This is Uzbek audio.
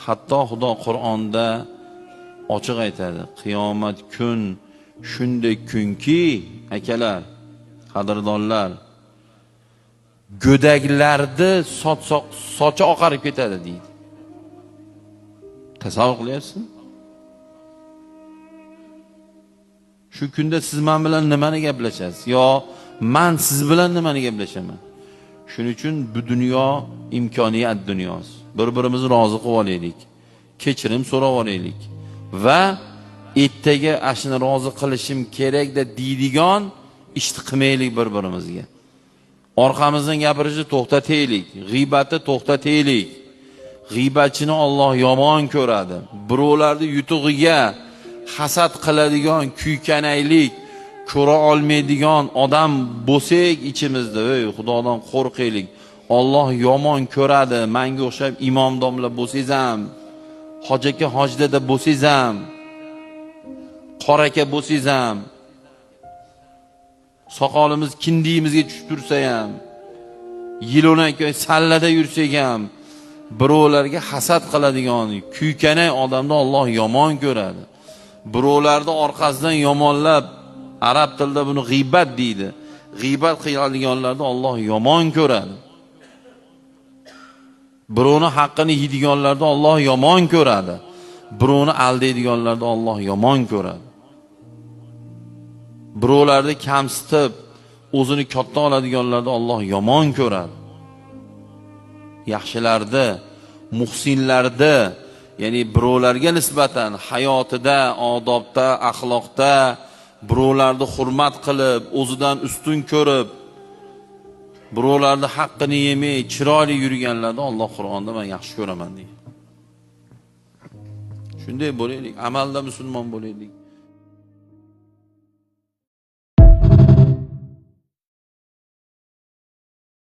Hatto Xudo Qur'onda ochiq aytadi. Qiyomat kun shunday kunki, akalar, qadrdonlar, go'daklarni sochi oqarib ketadi deydi. Tasavvur qilyapsizmi? Shu kunda siz men bilan nimani gaplashasiz? Yo, men siz bilan nimani gaplashaman? Shuning uchun bu dunyo imkoniyat dunyosi. Bir-birimizni rozi qilib olaylik. Kechirim so'rab olaylik va ertaga ashuni rozi qilishim kerak deb deydigan ishni qilmaylik bir-birimizga. Orqamizdan gapirishni to'xtataylik, g'iybatni to'xtataylik. G'iybatchini Alloh yomon ko'radi. Birovlarning yutug'iga hasad qiladigan, kuykanaylik, ko'ra olmaydigan odam bo'lsak ichimizda, ey Xudodan qo'rqaylik. Alloh yomon ko'radi. Menga o'xshab imom domla bo'lsangiz ham, hoji aka hojdada bo'lsangiz ham, qora aka bo'lsangiz ham, soqolimiz kindiyimizga tushib tursa ham, yilona aka sallada yursak ham, birovlarga hasad qiladigan, kuykanay odamni Alloh yomon ko'radi. Birovlarni orqasidan yomonlab, arab tilida buni g'iybat deydi. G'iybat qiladiganlarni Alloh yomon ko'radi. Birovni haqqini yeydiganlarni Alloh yomon ko'radi. Birovni aldaydiganlarni Alloh yomon ko'radi. Birovlarni kamsitib, o'zini katta oladiganlarni Alloh yomon ko'radi. Yaxshilarni, muhsinlarni, ya'ni birovlarga nisbatan hayotida, odobda, axloqda birovlarni hurmat qilib, o'zidan ustun ko'rib, birovlarni haqqini yemay, chiroyli yurganlarni Alloh Qur'onda men yaxshi ko'raman deydi. Shunday bo'laylik, amalda musulmon bo'laylik.